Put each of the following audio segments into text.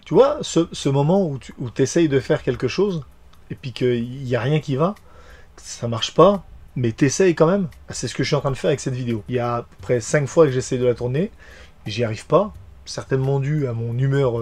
Tu vois, ce moment où tu essayes de faire quelque chose, et puis qu'il n'y a rien qui va, ça marche pas, mais t'essayes quand même. C'est ce que je suis en train de faire avec cette vidéo. Il y a à peu près 5 fois que j'essaie de la tourner, j'y arrive pas, certainement dû à mon humeur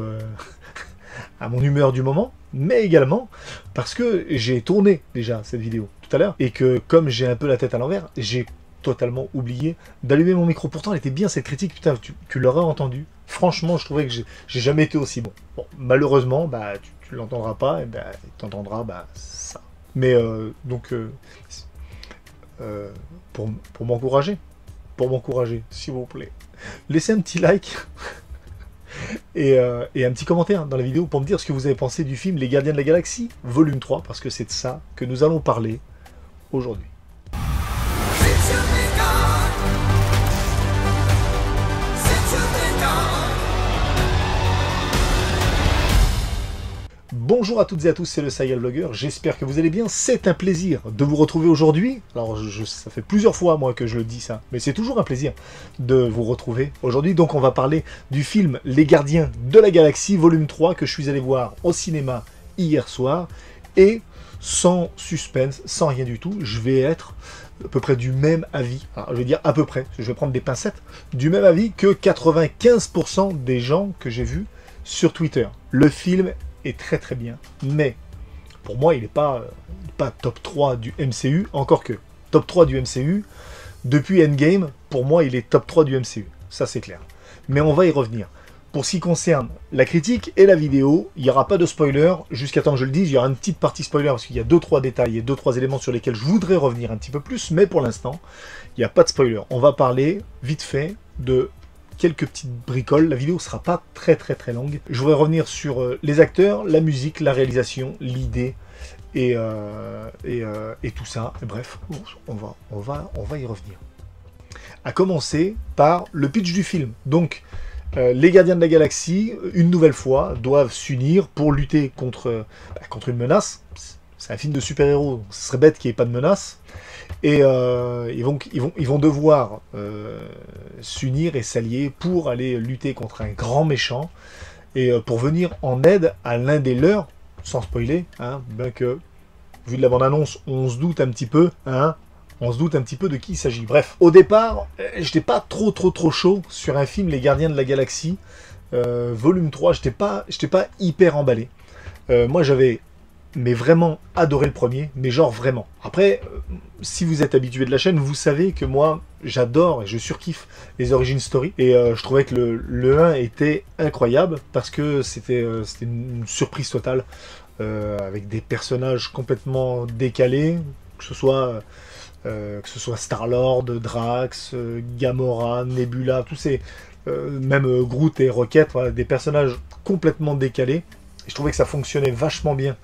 du moment, mais également parce que j'ai tourné déjà cette vidéo tout à l'heure, et que comme j'ai un peu la tête à l'envers, j'ai totalement oublié d'allumer mon micro. Pourtant, elle était bien cette critique, putain, tu l'aurais entendu. Franchement, je trouvais que j'ai jamais été aussi bon. Bon, malheureusement, bah, tu l'entendras pas, et bah, tu entendras bah, ça. Mais euh, pour m'encourager, s'il vous plaît, laissez un petit like et un petit commentaire dans la vidéo pour me dire ce que vous avez pensé du film Les Gardiens de la Galaxie, volume 3, parce que c'est de ça que nous allons parler aujourd'hui. Bonjour à toutes et à tous, c'est le Cycle Vlogger, j'espère que vous allez bien, c'est un plaisir de vous retrouver aujourd'hui. Alors ça fait plusieurs fois moi que je le dis ça, mais c'est toujours un plaisir de vous retrouver aujourd'hui. Donc on va parler du film Les Gardiens de la Galaxie, volume 3, que je suis allé voir au cinéma hier soir, et sans suspense, sans rien du tout, je vais être à peu près du même avis, alors je vais dire à peu près, je vais prendre des pincettes, du même avis que 95% des gens que j'ai vus sur Twitter. Le film est très très bien, mais pour moi il n'est pas top 3 du MCU, encore que top 3 du MCU, depuis Endgame, pour moi il est top 3 du MCU, ça c'est clair. Mais on va y revenir. Pour ce qui concerne la critique et la vidéo, il n'y aura pas de spoiler, jusqu'à temps que je le dise, il y aura une petite partie spoiler, parce qu'il y a 2-3 détails et 2-3 éléments sur lesquels je voudrais revenir un petit peu plus, mais pour l'instant, il n'y a pas de spoiler. On va parler vite fait de quelques petites bricoles, la vidéo sera pas très longue. Je voudrais revenir sur les acteurs, la musique, la réalisation, l'idée et tout ça. Et bref, on va y revenir. À commencer par le pitch du film. Donc, les Gardiens de la Galaxie, une nouvelle fois, doivent s'unir pour lutter contre une menace. C'est un film de super-héros, ce serait bête qu'il n'y ait pas de menace. Et ils vont devoir s'unir et s'allier pour aller lutter contre un grand méchant et pour venir en aide à l'un des leurs, sans spoiler, hein, bien que, vu de la bande-annonce, on se doute un petit peu, hein, on se doute un petit peu de qui il s'agit. Bref, au départ, j'étais pas trop chaud sur un film Les Gardiens de la Galaxie, volume 3, j'étais pas hyper emballé. Moi j'avais vraiment adoré le premier, mais genre vraiment. Après, si vous êtes habitué de la chaîne, vous savez que moi, j'adore et je surkiffe les origin story. Et je trouvais que le 1 était incroyable, parce que c'était une surprise totale, avec des personnages complètement décalés, que ce soit Star-Lord, Drax, Gamora, Nebula, tous ces... même Groot et Rocket, voilà, des personnages complètement décalés. Et je trouvais que ça fonctionnait vachement bien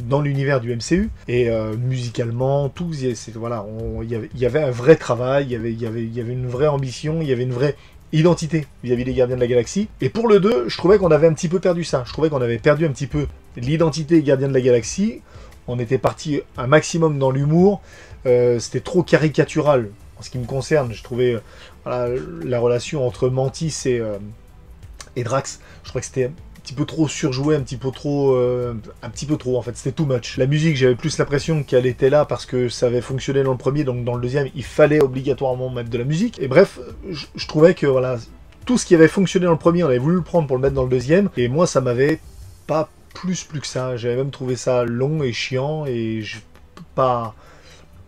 dans l'univers du MCU, et musicalement, tout, voilà, il y avait un vrai travail, il y avait une vraie ambition, il y avait une vraie identité vis-à-vis des Gardiens de la Galaxie. Et pour le 2, je trouvais qu'on avait un petit peu perdu ça. Je trouvais qu'on avait perdu un petit peu l'identité Gardiens de la Galaxie. On était parti un maximum dans l'humour. C'était trop caricatural en ce qui me concerne. Je trouvais voilà, la relation entre Mantis et Drax, je trouvais que c'était un petit peu trop surjoué, un petit peu trop en fait, c'était too much. La musique, j'avais plus l'impression qu'elle était là parce que ça avait fonctionné dans le premier, donc dans le deuxième, il fallait obligatoirement mettre de la musique. Et bref, je trouvais que voilà, tout ce qui avait fonctionné dans le premier, on avait voulu le prendre pour le mettre dans le deuxième, et moi ça m'avait pas plus que ça. J'avais même trouvé ça long et chiant, et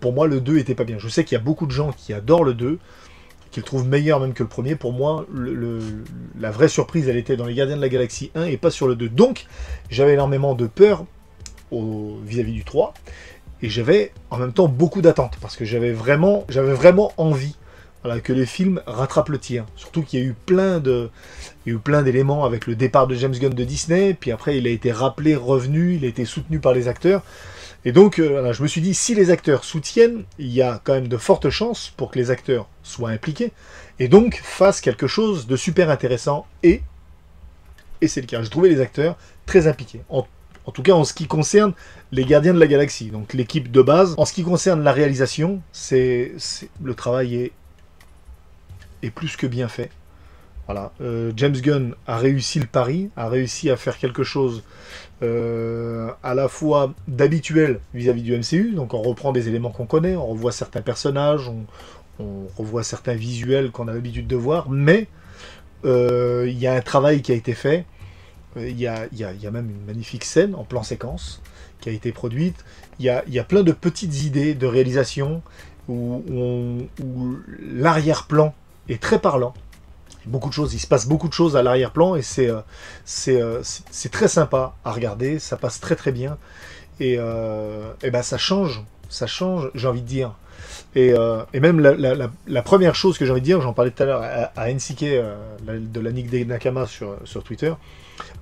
pour moi le 2 était pas bien. Je sais qu'il y a beaucoup de gens qui adorent le 2, qui le trouve meilleur même que le premier. Pour moi, la vraie surprise, elle était dans les Gardiens de la Galaxie 1 et pas sur le 2. Donc, j'avais énormément de peur vis-à-vis du 3, et j'avais en même temps beaucoup d'attentes, parce que j'avais vraiment envie, voilà, que les films rattrapent le tir. Surtout qu'il y a eu plein d'éléments avec le départ de James Gunn de Disney, puis après il a été rappelé, revenu, il a été soutenu par les acteurs. Et donc, voilà, je me suis dit, si les acteurs soutiennent, il y a quand même de fortes chances pour que les acteurs soient impliqués, et donc fassent quelque chose de super intéressant, et c'est le cas. J'ai trouvé les acteurs très impliqués, en tout cas en ce qui concerne les Gardiens de la Galaxie, donc l'équipe de base. En ce qui concerne la réalisation, le travail est plus que bien fait. Voilà, James Gunn a réussi le pari, a réussi à faire quelque chose à la fois d'habituel vis-à-vis du MCU, donc on reprend des éléments qu'on connaît, on revoit certains personnages, on revoit certains visuels qu'on a l'habitude de voir, mais il y a un travail qui a été fait, il y a même une magnifique scène en plan séquence qui a été produite, il y a plein de petites idées de réalisation où l'arrière-plan est très parlant. Beaucoup de choses, il se passe beaucoup de choses à l'arrière-plan et c'est très sympa à regarder, ça passe très très bien et ben ça change, j'ai envie de dire. Et même la première chose que j'ai envie de dire, j'en parlais tout à l'heure à NCK de la Nick Nakama sur Twitter,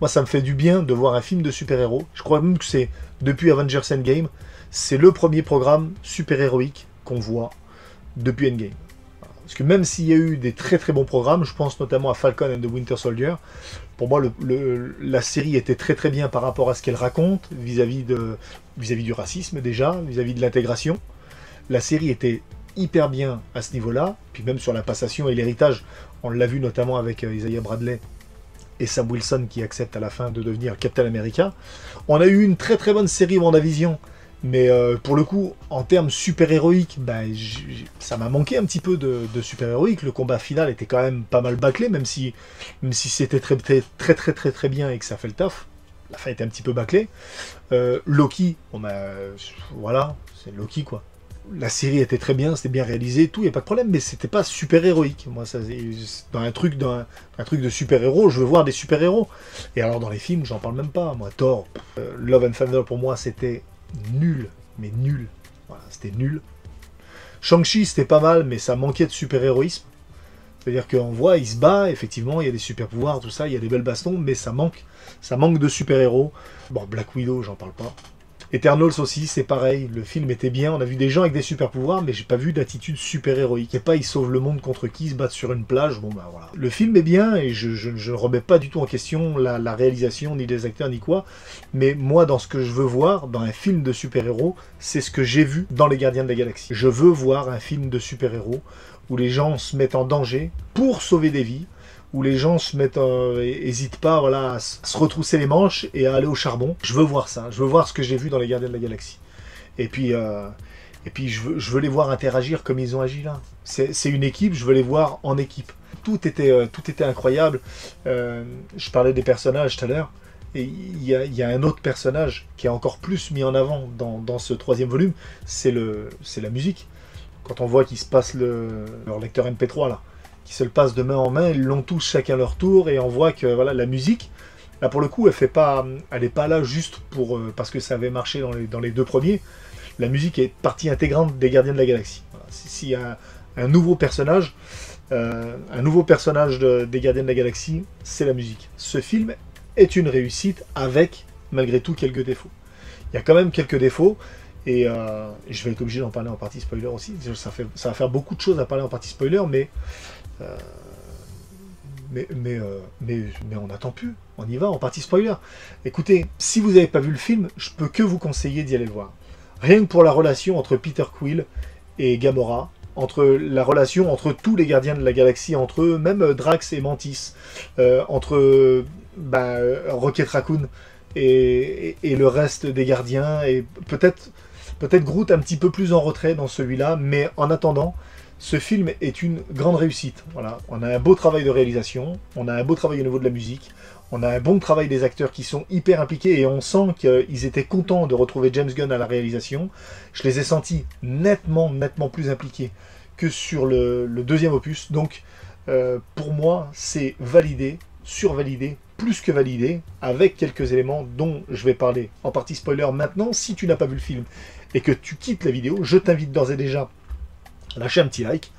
moi ça me fait du bien de voir un film de super-héros. Je crois même que c'est depuis Avengers Endgame, c'est le premier programme super-héroïque qu'on voit depuis Endgame. Parce que même s'il y a eu des très très bons programmes, je pense notamment à Falcon and the Winter Soldier, pour moi la série était très très bien par rapport à ce qu'elle raconte, vis-à-vis du racisme déjà, vis-à-vis de l'intégration. La série était hyper bien à ce niveau-là, puis même sur la passation et l'héritage, on l'a vu notamment avec Isaiah Bradley et Sam Wilson qui accepte à la fin de devenir Captain America. On a eu une très très bonne série WandaVision, mais pour le coup, en termes super-héroïques, ben, ça m'a manqué un petit peu de super-héroïque. Le combat final était quand même pas mal bâclé, même si c'était très bien et que ça fait le taf. La fin était un petit peu bâclée. Loki, voilà, c'est Loki quoi. La série était très bien, c'était bien réalisé, tout, il n'y a pas de problème, mais c'était pas super-héroïque. Moi, dans un truc de super-héros, je veux voir des super-héros. Et alors dans les films, j'en parle même pas. Moi, Thor, Love and Thunder, pour moi, c'était nul, mais nul. Voilà, c'était nul. Shang-Chi, c'était pas mal, mais ça manquait de super-héroïsme. C'est-à-dire qu'on voit, il se bat, effectivement, il y a des super-pouvoirs, tout ça, il y a des belles bastons, mais ça manque de super-héros. Bon, Black Widow, j'en parle pas. Eternals aussi, c'est pareil, le film était bien, on a vu des gens avec des super pouvoirs, mais j'ai pas vu d'attitude super héroïque. Et pas ils sauvent le monde contre qui, ils se battent sur une plage, bon bah voilà. Le film est bien, et je ne remets pas du tout en question la réalisation, ni les acteurs, ni quoi, mais moi, dans ce que je veux voir, dans un film de super-héros, c'est ce que j'ai vu dans Les Gardiens de la Galaxie. Je veux voir un film de super-héros où les gens se mettent en danger pour sauver des vies, où les gens hésitent pas, voilà, à se retrousser les manches et à aller au charbon. Je veux voir ça, je veux voir ce que j'ai vu dans Les Gardiens de la Galaxie. Et puis je veux les voir interagir comme ils ont agi là. C'est une équipe, je veux les voir en équipe. Tout était incroyable. Je parlais des personnages tout à l'heure, et il y a un autre personnage qui est encore plus mis en avant dans ce troisième volume, c'est la musique. Quand on voit qu'il se passe leur lecteur MP3 là, qui se le passent de main en main, ils l'ont tous chacun leur tour, et on voit que voilà, la musique, là pour le coup, elle n'est pas là juste parce que ça avait marché dans les deux premiers. La musique est partie intégrante des Gardiens de la Galaxie. Voilà. S'il y a un nouveau personnage des Gardiens de la Galaxie, c'est la musique. Ce film est une réussite avec, malgré tout, quelques défauts. Il y a quand même quelques défauts, et je vais être obligé d'en parler en partie spoiler aussi. Ça va faire beaucoup de choses à parler en partie spoiler, mais on n'attend plus, on y va en partie spoiler. Écoutez, si vous n'avez pas vu le film, je peux que vous conseiller d'y aller le voir. Rien que pour la relation entre Peter Quill et Gamora, la relation entre tous les gardiens de la galaxie, entre eux, même Drax et Mantis, entre Rocket Raccoon et le reste des gardiens, et peut-être Groot un petit peu plus en retrait dans celui-là, mais en attendant, ce film est une grande réussite. Voilà. On a un beau travail de réalisation, on a un beau travail au niveau de la musique, on a un bon travail des acteurs qui sont hyper impliqués, et on sent qu'ils étaient contents de retrouver James Gunn à la réalisation. Je les ai sentis nettement plus impliqués que sur le deuxième opus. Donc pour moi, c'est validé, survalidé, plus que validé, avec quelques éléments dont je vais parler en partie spoiler maintenant. Si tu n'as pas vu le film et que tu quittes la vidéo, je t'invite d'ores et déjà à lâcher un petit like,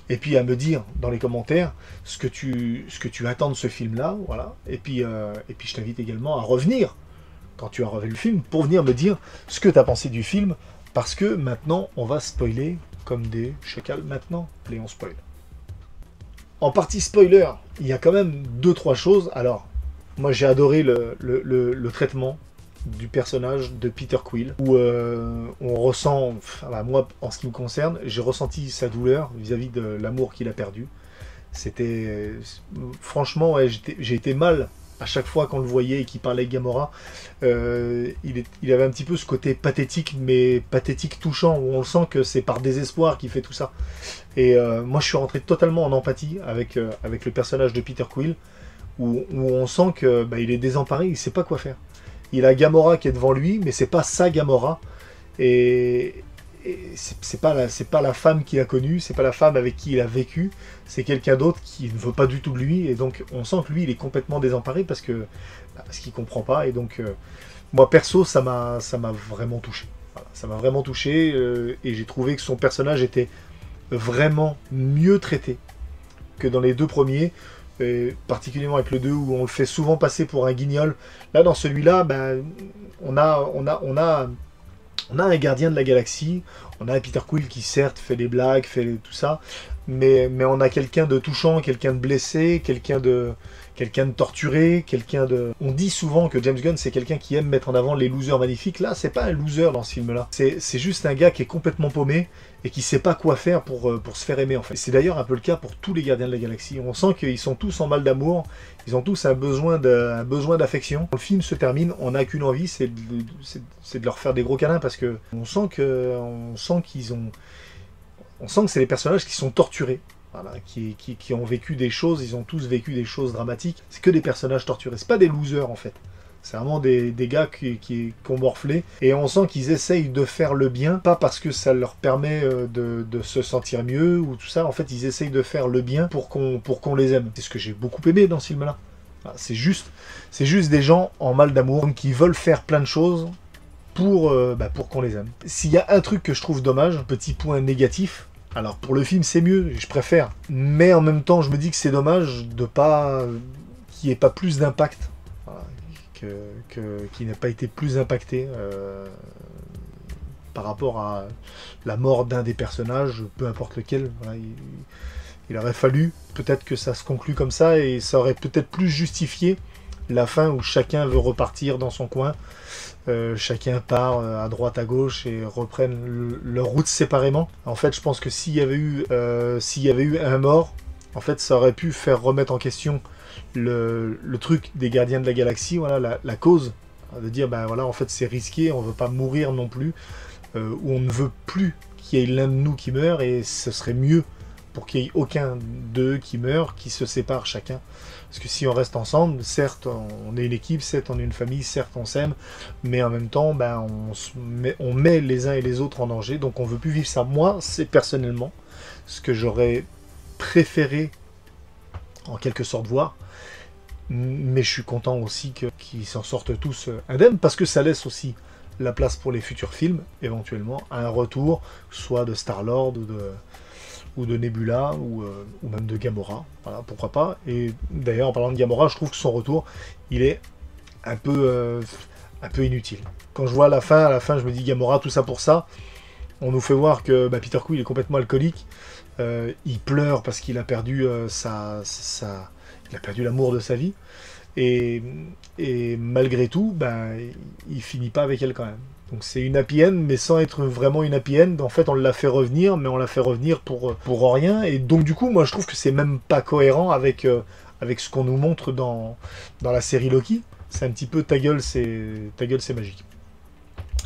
et puis à me dire dans les commentaires ce que tu attends de ce film-là, voilà. Et puis je t'invite également à revenir, quand tu as revu le film, pour venir me dire ce que tu as pensé du film, parce que maintenant, on va spoiler comme des chacals. Maintenant, Léon spoil. En partie spoiler, il y a quand même 2-3 choses. Alors, moi j'ai adoré le traitement du personnage de Peter Quill, où on ressent, moi en ce qui me concerne, j'ai ressenti sa douleur vis-à-vis de l'amour qu'il a perdu. C'était... franchement, ouais, j'ai été mal à chaque fois qu'on le voyait et qu'il parlait avec Gamora. Il avait un petit peu ce côté pathétique, mais pathétique touchant, où on le sent que c'est par désespoir qu'il fait tout ça. Et moi, je suis rentré totalement en empathie avec le personnage de Peter Quill, où on sent que il est désemparé, il sait pas quoi faire. Il a Gamora qui est devant lui, mais c'est pas sa Gamora. Et c'est pas la femme qu'il a connue, c'est pas la femme avec qui il a vécu, c'est quelqu'un d'autre qui ne veut pas du tout de lui, et donc on sent que lui il est complètement désemparé parce qu'il comprend pas, et donc moi perso ça m'a vraiment touché. Voilà, ça m'a vraiment touché, et j'ai trouvé que son personnage était vraiment mieux traité que dans les deux premiers, et particulièrement avec le 2 où on le fait souvent passer pour un guignol. Là dans celui-là, on a un gardien de la galaxie, on a un Peter Quill qui certes fait des blagues, fait tout ça, mais on a quelqu'un de touchant, quelqu'un de blessé, quelqu'un de torturé, quelqu'un de... On dit souvent que James Gunn c'est quelqu'un qui aime mettre en avant les losers magnifiques. Là, c'est pas un loser dans ce film-là. C'est juste un gars qui est complètement paumé et qui sait pas quoi faire pour se faire aimer en fait. C'est d'ailleurs un peu le cas pour tous les gardiens de la galaxie. On sent qu'ils sont tous en mal d'amour, ils ont tous un besoin d'affection. Le film se termine, on n'a qu'une envie, c'est de leur faire des gros câlins parce que on sent que c'est les personnages qui sont torturés. Voilà, qui ont vécu des choses, ils ont tous vécu des choses dramatiques. C'est que des personnages torturés, c'est pas des losers en fait. C'est vraiment des gars qui ont morflé. Et on sent qu'ils essayent de faire le bien, pas parce que ça leur permet de se sentir mieux ou tout ça. En fait, ils essayent de faire le bien pour qu'on les aime. C'est ce que j'ai beaucoup aimé dans ce film-là. Voilà, c'est juste des gens en mal d'amour qui veulent faire plein de choses pour qu'on les aime. S'il y a un truc que je trouve dommage, un petit point négatif, alors pour le film c'est mieux, je préfère, mais en même temps je me dis que c'est dommage de pas qu'il n'y ait pas plus d'impact, voilà, qu'il n'ait pas été plus impacté par rapport à la mort d'un des personnages, peu importe lequel. Voilà, il aurait fallu peut-être que ça se conclue comme ça et ça aurait peut-être plus justifié la fin où chacun veut repartir dans son coin. Chacun part à droite à gauche et reprennent leur route séparément. En fait, je pense que s'il y avait eu un mort, en fait, ça aurait pu faire remettre en question le truc des gardiens de la galaxie, voilà, la cause, de dire voilà, en fait, c'est risqué, on veut pas mourir non plus, ou on ne veut plus qu'il y ait l'un de nous qui meurt, et ce serait mieux pour qu'il n'y ait aucun d'eux qui meurt, qui se sépare chacun. Parce que si on reste ensemble, certes on est une équipe, certes on est une famille, certes on s'aime, mais en même temps on met les uns et les autres en danger, donc on veut plus vivre ça. Moi, c'est personnellement ce que j'aurais préféré en quelque sorte voir, mais je suis content aussi qu'ils s'en sortent tous indemnes, parce que ça laisse aussi la place pour les futurs films, éventuellement, à un retour, soit de Star-Lord ou de Nebula, ou même de Gamora, voilà, pourquoi pas. Et d'ailleurs, en parlant de Gamora, je trouve que son retour, il est un peu inutile. Quand je vois à la fin, je me dis Gamora, tout ça pour ça. On nous fait voir que Peter Quill est complètement alcoolique, il pleure parce qu'il a perdu il a perdu l'amour de sa vie, et malgré tout, il finit pas avec elle quand même. Donc c'est une happy end, mais sans être vraiment une happy end. En fait, on l'a fait revenir, mais on l'a fait revenir pour rien. Et donc du coup, moi je trouve que c'est même pas cohérent avec ce qu'on nous montre dans la série Loki. C'est un petit peu ta gueule c'est magique.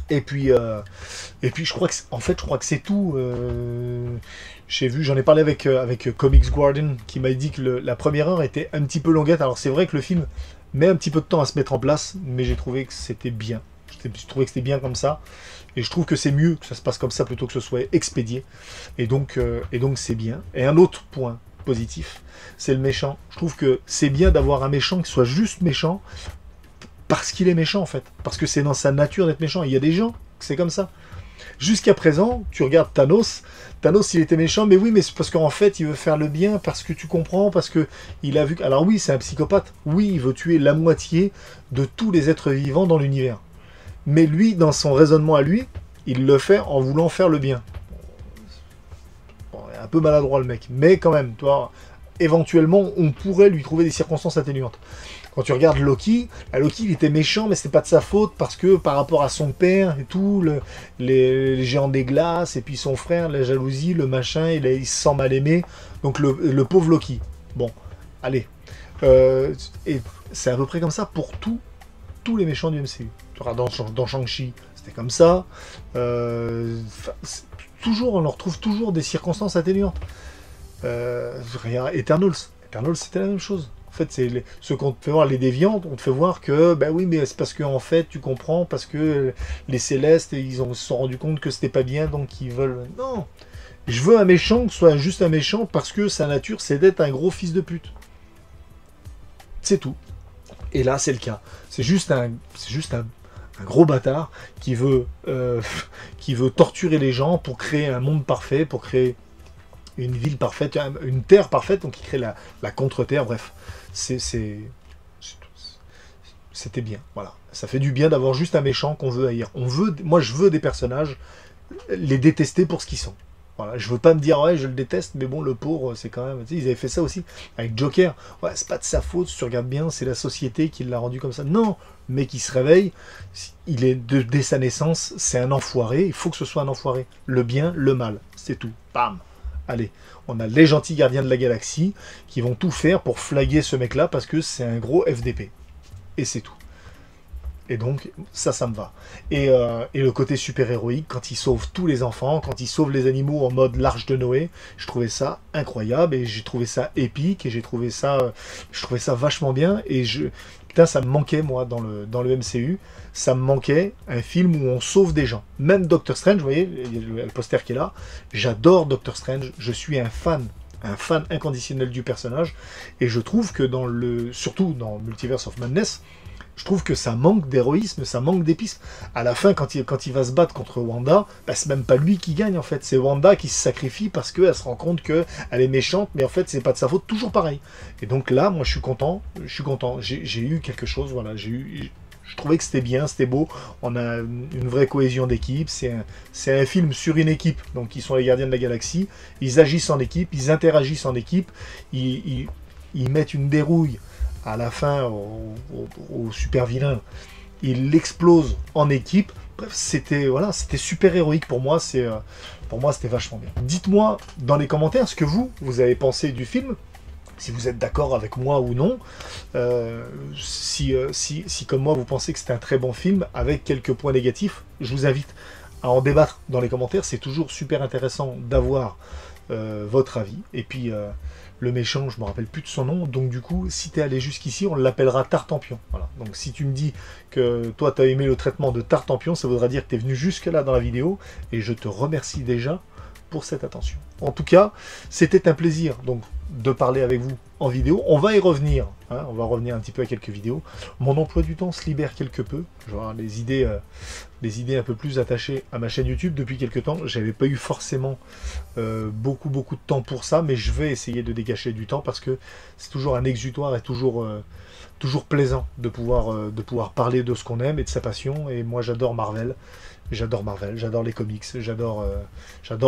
Et puis je crois que c'est tout. J'en ai parlé avec Comics Guardian, qui m'a dit que la première heure était un petit peu longuette. Alors c'est vrai que le film met un petit peu de temps à se mettre en place, mais j'ai trouvé que c'était bien. Je trouvais que c'était bien comme ça, et je trouve que c'est mieux que ça se passe comme ça plutôt que ce soit expédié, et donc c'est bien. Et un autre point positif, c'est le méchant. Je trouve que c'est bien d'avoir un méchant qui soit juste méchant parce qu'il est méchant en fait, parce que c'est dans sa nature d'être méchant. Il y a des gens, c'est comme ça. Jusqu'à présent, tu regardes Thanos, il était méchant, mais oui, mais c'est parce qu'en fait, il veut faire le bien, parce que tu comprends, parce que il a vu... Alors oui, c'est un psychopathe, oui, il veut tuer la moitié de tous les êtres vivants dans l'univers. Mais lui, dans son raisonnement à lui, il le fait en voulant faire le bien. Bon, il est un peu maladroit le mec, mais quand même, toi, éventuellement, on pourrait lui trouver des circonstances atténuantes. Quand tu regardes Loki, Loki il était méchant, mais c'était pas de sa faute, parce que par rapport à son père et tout, les géants des glaces, et puis son frère, la jalousie, le machin, il se sent mal aimé. Donc le pauvre Loki. Bon, allez. Et c'est à peu près comme ça pour tous les méchants du MCU. Tu vois, dans Shang-Chi, c'était comme ça. Toujours, on leur trouve toujours des circonstances atténuantes. Regarde, Eternals, c'était la même chose. En fait, ce qu'on te fait voir, les déviants, on te fait voir que, ben oui, mais c'est parce que, en fait, tu comprends, parce que les Célestes, se sont rendus compte que c'était pas bien, donc ils veulent... Non. Je veux un méchant qui soit juste un méchant parce que sa nature, c'est d'être un gros fils de pute. C'est tout. Et là, c'est le cas. C'est juste un gros bâtard qui veut torturer les gens pour créer un monde parfait, pour créer une ville parfaite, une terre parfaite, donc il crée la contre-terre, bref. C'était bien, voilà. Ça fait du bien d'avoir juste un méchant qu'on veut haïr. Moi, je veux des personnages, les détester pour ce qu'ils sont. Voilà, je veux pas me dire, ouais, je le déteste, mais bon, le pauvre, c'est quand même... Tu sais, ils avaient fait ça aussi avec Joker. Ouais, c'est pas de sa faute, si tu regardes bien, c'est la société qui l'a rendu comme ça. Non, mais qui se réveille, dès sa naissance, c'est un enfoiré, il faut que ce soit un enfoiré. Le bien, le mal, c'est tout. Bam. Allez, on a les gentils gardiens de la galaxie qui vont tout faire pour flaguer ce mec-là parce que c'est un gros FDP. Et c'est tout. Et donc, ça me va. Et le côté super-héroïque, quand il sauve tous les enfants, quand il sauve les animaux en mode l'Arche de Noé, je trouvais ça incroyable, et j'ai trouvé ça épique, et je trouvais ça vachement bien, et putain, ça me manquait, moi, dans le MCU, ça me manquait un film où on sauve des gens. Même Doctor Strange, vous voyez, il y a le poster qui est là, j'adore Doctor Strange, je suis un fan inconditionnel du personnage, et je trouve que surtout dans Multiverse of Madness, je trouve que ça manque d'héroïsme, ça manque d'épices. À la fin, quand il va se battre contre Wanda, bah, c'est même pas lui qui gagne en fait, c'est Wanda qui se sacrifie parce qu'elle se rend compte qu'elle est méchante, mais en fait c'est pas de sa faute, toujours pareil. Et donc là, moi je suis content, j'ai eu quelque chose, voilà, je trouvais que c'était bien, c'était beau, on a une vraie cohésion d'équipe, c'est un film sur une équipe, donc ils sont les gardiens de la galaxie, ils agissent en équipe, ils interagissent en équipe, ils mettent une dérouille à la fin au super vilain, il l'explose en équipe. Bref, c'était super héroïque pour moi, c'était vachement bien. Dites-moi dans les commentaires ce que vous avez pensé du film, si vous êtes d'accord avec moi ou non, si comme moi vous pensez que c'est un très bon film avec quelques points négatifs, je vous invite à en débattre dans les commentaires, c'est toujours super intéressant d'avoir votre avis. Et puis le méchant, je me rappelle plus de son nom, donc du coup, si tu es allé jusqu'ici, on l'appellera Tartampion. Voilà. Donc si tu me dis que toi, tu as aimé le traitement de Tartampion, ça voudra dire que tu es venu jusque-là dans la vidéo, et je te remercie déjà pour cette attention. En tout cas, c'était un plaisir donc de parler avec vous en vidéo. On va y revenir, hein, on va revenir un petit peu à quelques vidéos. Mon emploi du temps se libère quelque peu. Je vais avoir les idées un peu plus attachées à ma chaîne YouTube depuis quelques temps. J'avais pas eu forcément beaucoup de temps pour ça, mais je vais essayer de dégager du temps parce que c'est toujours un exutoire et toujours plaisant de pouvoir parler de ce qu'on aime et de sa passion. Et moi, j'adore Marvel, j'adore les comics, j'adore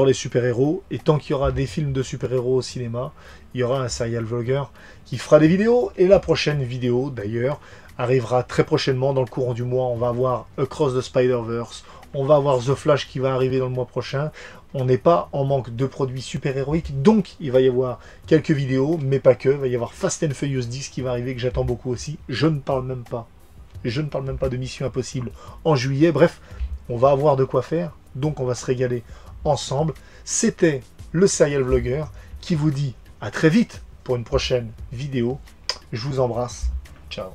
les super-héros. Et tant qu'il y aura des films de super-héros au cinéma, il y aura un serial vlogger qui fera des vidéos. Et la prochaine vidéo, d'ailleurs, arrivera très prochainement dans le courant du mois. On va avoir Across the Spider-Verse, on va avoir The Flash qui va arriver dans le mois prochain. On n'est pas en manque de produits super-héroïques, donc il va y avoir quelques vidéos, mais pas que. Il va y avoir Fast and Furious 10 qui va arriver, que j'attends beaucoup aussi. Je ne parle même pas de Mission Impossible en juillet. Bref, on va avoir de quoi faire, donc on va se régaler ensemble. C'était le Serial Vlogger qui vous dit à très vite pour une prochaine vidéo. Je vous embrasse. Ciao.